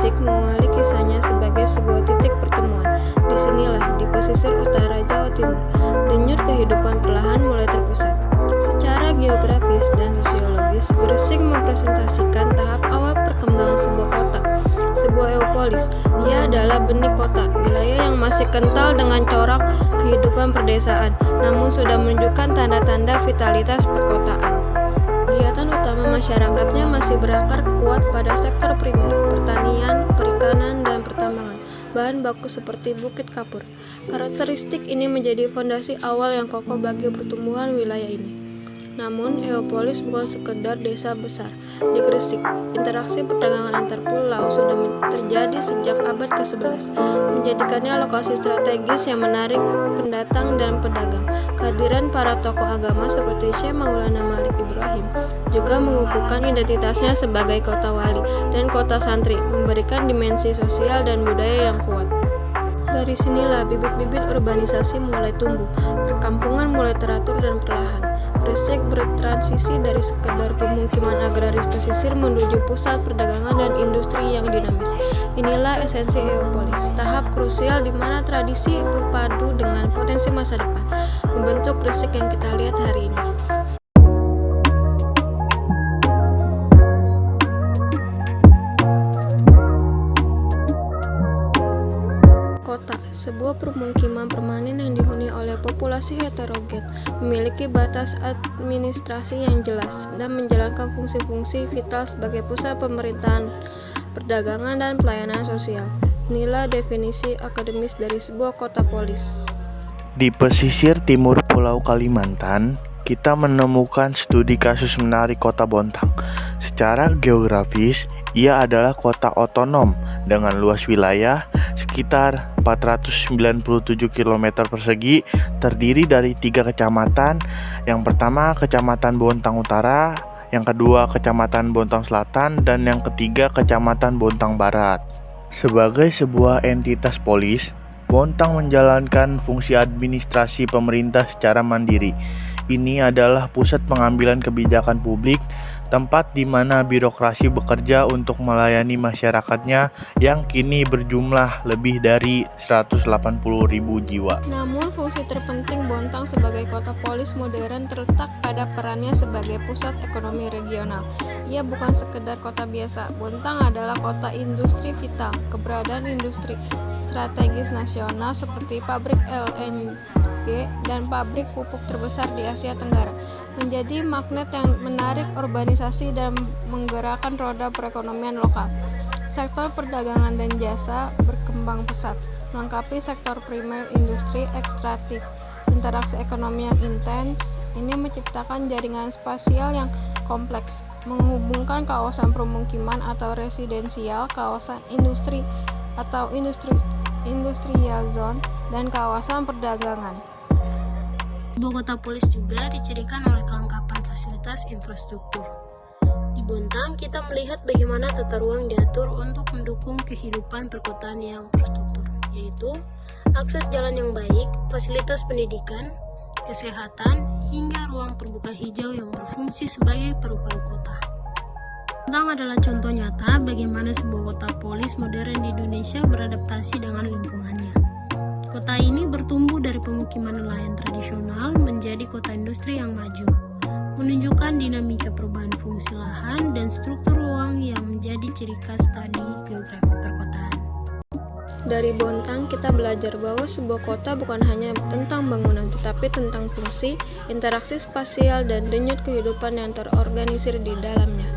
Gresik mengawali kisahnya sebagai sebuah titik pertemuan. Disinilah, di pesisir utara Jawa Timur, denyut kehidupan perlahan mulai terpusat. Secara geografis dan sosiologis, Gresik mempresentasikan tahap awal perkembangan sebuah kota, sebuah eupolis. Ia adalah benih kota, wilayah yang masih kental dengan corak kehidupan perdesaan, namun sudah menunjukkan tanda-tanda vitalitas perkotaan. Kegiatan utama masyarakatnya masih berakar kuat pada sektor primer, pertanian, perikanan, dan pertambangan, bahan baku seperti bukit kapur. Karakteristik ini menjadi fondasi awal yang kokoh bagi pertumbuhan wilayah ini. Namun, Eupolis bukan sekedar desa besar. Di Gresik, interaksi perdagangan antar pulau sudah terjadi sejak abad ke-11, menjadikannya lokasi strategis yang menarik pendatang dan pedagang. Kehadiran para tokoh agama seperti Syekh Maulana Malik Ibrahim juga mengukuhkan identitasnya sebagai kota wali dan kota santri, memberikan dimensi sosial dan budaya yang kuat. Dari sinilah bibit-bibit urbanisasi mulai tumbuh, perkampungan mulai teratur dan perlahan. Gresik bertransisi dari sekedar pemukiman agraris pesisir menuju pusat perdagangan dan industri yang dinamis. Inilah esensi Eupolis, tahap krusial di mana tradisi berpadu dengan potensi masa depan, membentuk Gresik yang kita lihat hari ini. Kota, sebuah permukiman permanen yang dihuni oleh populasi heterogen, memiliki batas administrasi yang jelas, dan menjalankan fungsi-fungsi vital sebagai pusat pemerintahan, perdagangan, dan pelayanan sosial. Inilah definisi akademis dari sebuah kota polis. Di pesisir timur Pulau Kalimantan, kita menemukan studi kasus menarik kota Bontang. Secara geografis, ia adalah kota otonom dengan luas wilayah sekitar 497 km persegi, terdiri dari 3 kecamatan. Yang pertama, Kecamatan Bontang Utara, yang kedua, Kecamatan Bontang Selatan, dan yang ketiga, Kecamatan Bontang Barat. Sebagai sebuah entitas polis, Bontang menjalankan fungsi administrasi pemerintah secara mandiri. Ini adalah pusat pengambilan kebijakan publik, tempat di mana birokrasi bekerja untuk melayani masyarakatnya yang kini berjumlah lebih dari 180.000 jiwa. Namun, fungsi terpenting Bontang sebagai kota polis modern terletak pada perannya sebagai pusat ekonomi regional. Ia bukan sekedar kota biasa. Bontang adalah kota industri vital. Keberadaan industri strategis nasional seperti pabrik LNG dan pabrik pupuk terbesar di Asia Tenggara menjadi magnet yang menarik urbanisasi dan menggerakkan roda perekonomian lokal. Sektor perdagangan dan jasa berkembang pesat, melengkapi sektor primer industri ekstraktif. Interaksi ekonomi yang intens ini menciptakan jaringan spasial yang kompleks, menghubungkan kawasan permukiman atau residensial, kawasan industri atau industrial zone, dan kawasan perdagangan. Ibu kota polis juga dicirikan oleh kelengkapan fasilitas infrastruktur. Di Bontang, kita melihat bagaimana tata ruang diatur untuk mendukung kehidupan perkotaan yang terstruktur, yaitu akses jalan yang baik, fasilitas pendidikan, kesehatan, hingga ruang terbuka hijau yang berfungsi sebagai paru-paru kota. Bontang adalah contoh nyata bagaimana sebuah kota polis modern di Indonesia beradaptasi dengan lingkungannya. Kota ini bertumbuh dari pemukiman nelayan tradisional menjadi kota industri yang maju, menunjukkan dinamika perubahan fungsi lahan dan struktur ruang yang menjadi ciri khas tadi geografi perkotaan. Dari Bontang, kita belajar bahwa sebuah kota bukan hanya tentang bangunan, tetapi tentang fungsi, interaksi spasial, dan denyut kehidupan yang terorganisir di dalamnya.